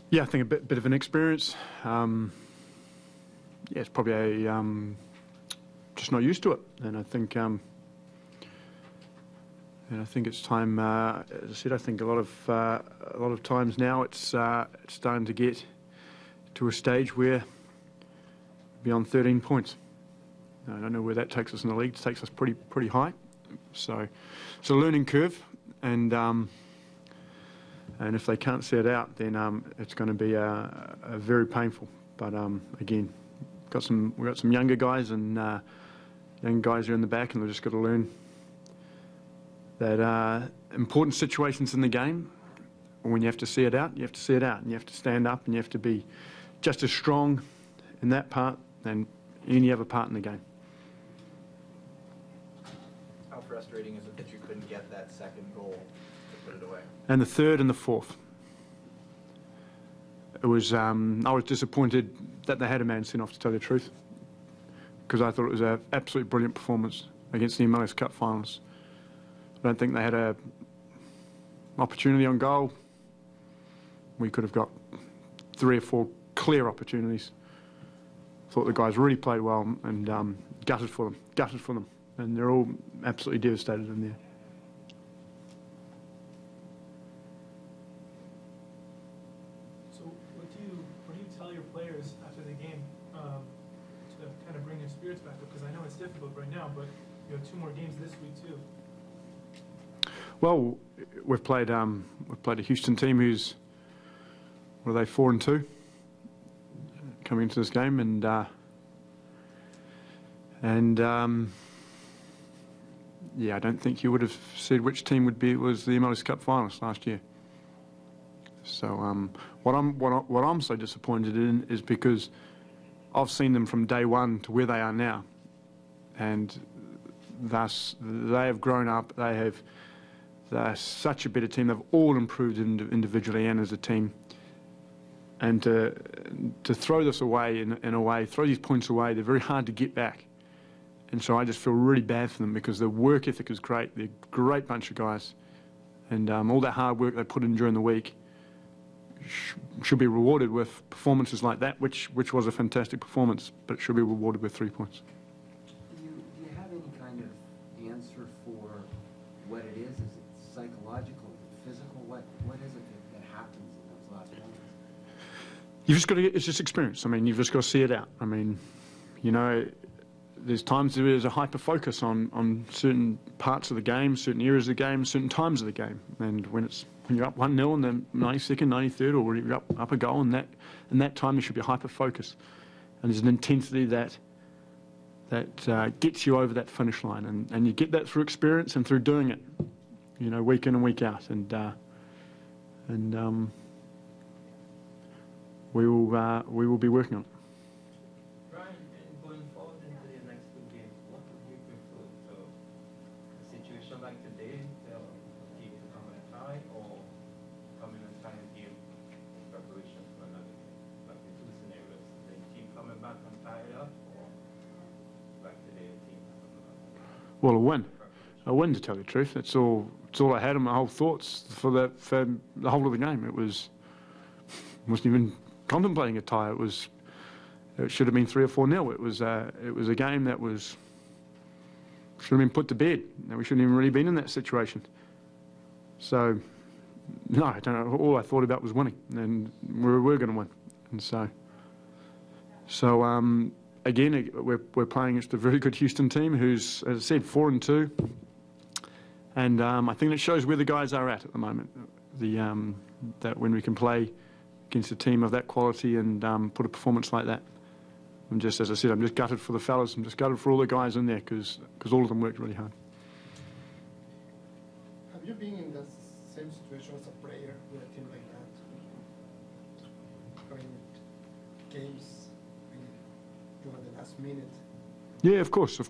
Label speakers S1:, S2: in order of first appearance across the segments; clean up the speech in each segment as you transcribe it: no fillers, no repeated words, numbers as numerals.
S1: Yeah, I think a bit of an experience. Yeah, it's probably just not used to it, and I think it's time. As I said, I think a lot of times now it's starting to get to a stage where we're on 13 points. I don't know where that takes us in the league. It takes us pretty high. So it's a learning curve, and if they can't see it out, then it's going to be a very painful. But again, we've got some younger guys and young guys are in the back, and they've just got to learn that important situations in the game, when you have to see it out, you have to see it out, and you have to stand up, and you have to be just as strong in that part than any other part in the game.
S2: How frustrating is it that you couldn't get that second goal to put it away?
S1: And the third and the fourth. It was. I was disappointed that they had a man sent off, to tell you the truth, because I thought it was an absolutely brilliant performance against the MLS Cup finals. I don't think they had an opportunity on goal. We could have got 3 or 4 clear opportunities. Thought the guys really played well and gutted for them. And they're all absolutely devastated in there.
S3: So what do you tell your players after the game to kind of bring their spirits back up? Because I know it's difficult right now, but you have 2 more games this week too.
S1: Well, we've played a Houston team who's, what are they, 4-2 coming into this game, and yeah, I don't think you would have said which team was the MLS Cup finalists last year. So what I'm so disappointed in is because I've seen them from day one to where they are now, and thus they have grown up. They're such a better team. They've all improved individually and as a team. And to throw this away in a way, throw these points away, they're very hard to get back. And so I just feel really bad for them, because their work ethic is great. They're a great bunch of guys. And all that hard work they put in during the week should be rewarded with performances like that, which was a fantastic performance, but it should be rewarded with 3 points.
S4: Do you have any kind of answer for what it is? Is it psychological? Is it physical? What is it that happens in those last moments?
S1: You've just got to it's just experience. I mean, you've just got to see it out. I mean, you know, there's times there's a hyper focus on certain parts of the game, certain areas of the game, certain times of the game. And when you're up 1-0 in the 92nd, 93rd, or when you're up a goal, in that time there should be hyper focus. And there's an intensity that gets you over that finish line, and you get that through experience and through doing it, you know, week in and week out. And we will be working on it.
S5: Brian, going forward into the next 2 games, what would you prefer? So, a situation like today, the team to come and tie, or come in and tie a game in preparation for another game? Like the 2 scenarios: the team coming back and tie it up, or like today, the team coming back.
S1: Well, a win, to tell you the truth. It's all I had in my whole thoughts for the whole of the game. It wasn't even contemplating a tie. It should have been 3 or 4-0. It was a game that should have been put to bed. We shouldn't even really been in that situation. So, no, I don't know. All I thought about was winning, and we're going to win. And so again, we're playing against a very good Houston team who's, as I said, 4-2, and I think it shows where the guys are at the moment. That when we can play against a team of that quality and put a performance like that. As I said, I'm just gutted for the fellas. I'm just gutted for all the guys in there, because all of them worked really hard.
S6: Have you been in the same situation as a player with a team like that? Going games, you at the last minute?
S1: Yeah, of course. We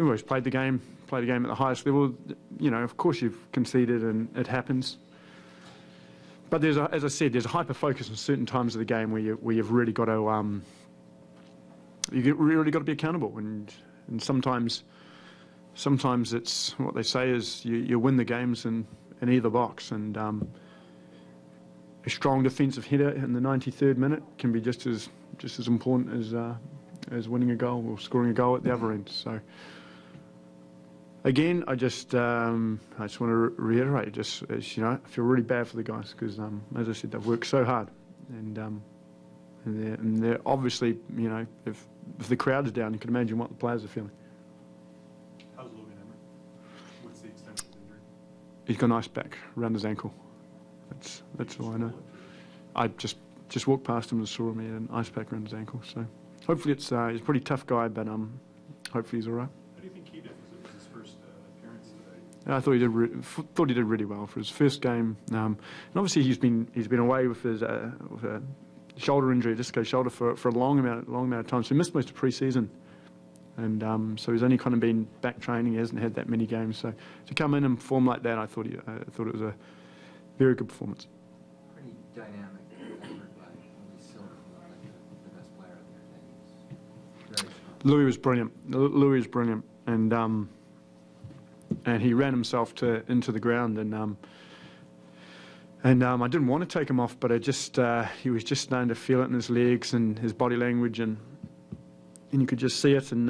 S1: always played the game at the highest level. You know, of course you've conceded, and it happens. But as I said, there's a hyper focus on certain times of the game where you've really got to really got to be accountable, and sometimes it's what they say is you win the games in either box, and a strong defensive header in the 93rd minute can be just as important as winning a goal or scoring a goal at the other end. So again, I just want to reiterate, I feel really bad for the guys because, as I said, they've worked so hard, and they're obviously, if the crowd is down, you can imagine what the players are feeling.
S7: How's Logan Emmer? What's the extent of his injury?
S1: He's got an ice pack around his ankle. That's all I know. I just walked past him and saw him. He had an ice pack around his ankle. So hopefully he's a pretty tough guy, but hopefully he's all right.
S7: How do you think he did? Was it his first appearance today?
S1: I thought he did really well for his first game. And obviously he's been away with his with a shoulder injury, disco shoulder, for a long amount of time. So he missed most of pre-season, and so he's only kind of been back training. He hasn't had that many games. So to come in and perform like that, I thought it was a very good performance.
S4: Pretty dynamic effort by Silver, the best player out there. Very strong.
S1: Louis was brilliant. Louis was brilliant, and he ran himself into the ground, and I didn't want to take him off, but he was just starting to feel it in his legs and his body language, and you could just see it. And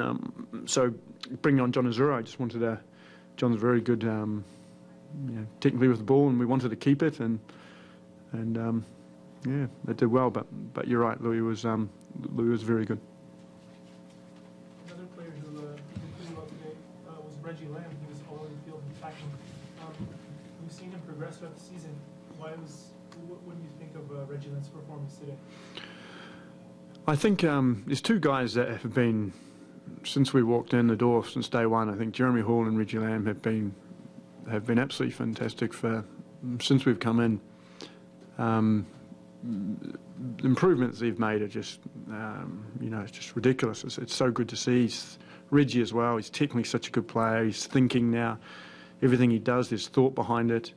S1: so bringing on John Azura, I just wanted John's very good, technically with the ball, and we wanted to keep it, and they did well. But you're right, Louis was very good.
S3: Another player who did pretty well today was Reggie Lamb. He was all over the field and tackling. We've seen him progress throughout the season. What do you think of Reggie Lamb's performance today?
S1: I think there's two guys that have been, since we walked in the door, since day one. I think Jeremy Hall and Reggie Lamb have been absolutely fantastic since we've come in. The improvements they've made are just, it's just ridiculous. It's so good to see. Reggie as well. He's technically such a good player. He's thinking now. Everything he does, there's thought behind it.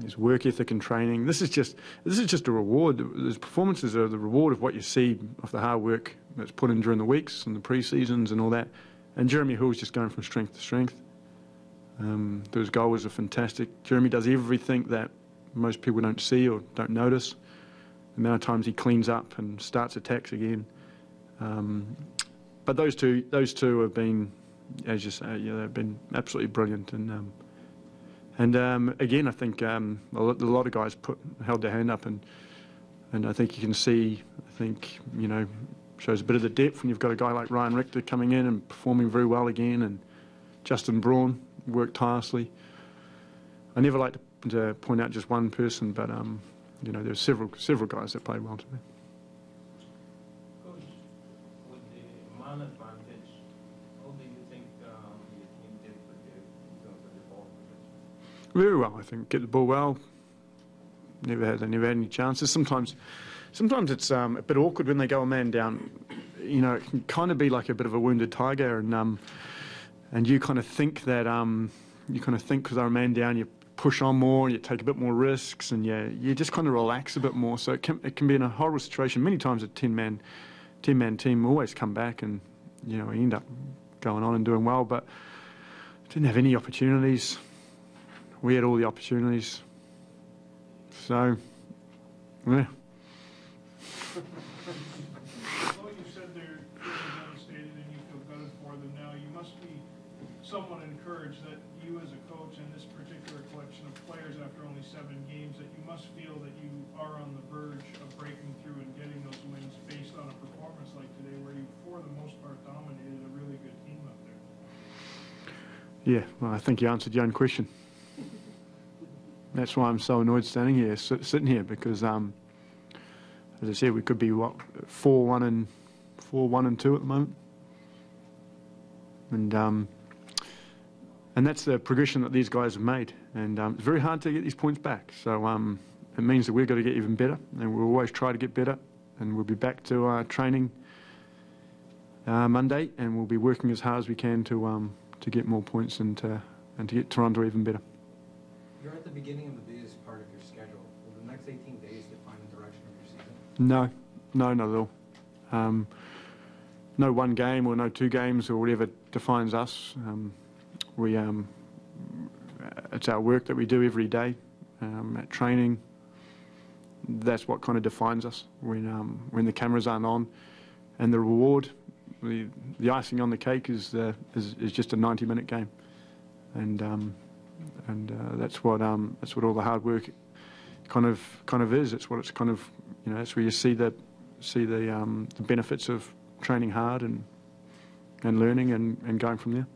S1: His work ethic and training. This is just a reward. His performances are the reward of what you see of the hard work that's put in during the weeks and the pre-seasons and all that. And Jeremy Hall's just going from strength to strength. Those goals are fantastic. Jeremy does everything that most people don't see or don't notice. The amount of times he cleans up and starts attacks again. But those two have been, as you say, they've been absolutely brilliant. And again, I think a lot of guys held their hand up, and I think you can see. I think shows a bit of the depth when you've got a guy like Ryan Richter coming in and performing very well again, and Justin Braun worked tirelessly. I never like to point out just one person, but there's several guys that played well today.
S5: Coach, with the man advantage, how do you think your team did today in terms of the ball possession?
S1: Very well, I think. Get the ball well. Never had any chances. Sometimes it's a bit awkward when they go a man down. It can kind of be like a bit of a wounded tiger, and you kind of think that because they're a man down, you push on more, you take a bit more risks, and you just kind of relax a bit more. So it can be in a horrible situation. Many times a 10-man team always come back, and we end up going on and doing well, but didn't have any opportunities. We had all the opportunities. So, yeah.
S8: Although you said they're devastated and you feel gutted for them now, you must be somewhat encouraged that you as a coach and this particular collection of players after only 7 games, that you must feel that you are on the verge of breaking through and getting those wins based on a performance like today where you, for the most part, dominated a really good team up there.
S1: Yeah, well, I think you answered your own question. That's why I'm so annoyed standing here, sitting here, because, as I said, we could be 4-1 and 2 at the moment, and that's the progression that these guys have made, and it's very hard to get these points back. So it means that we've got to get even better, and we'll always try to get better, and we'll be back to training Monday, and we'll be working as hard as we can to get more points and to get Toronto even better.
S2: You're at the beginning of the busiest part of your schedule. Will the next 18 days define the direction of your season?
S1: No, not at all. No one game or no 2 games or whatever defines us. It's our work that we do every day at training, that's what kind of defines us when the cameras aren't on, and the reward, the icing on the cake is just a 90-minute game, and that's what all the hard work kind of is. It's what it's kind of, that's where you see the benefits of training hard and learning and going from there.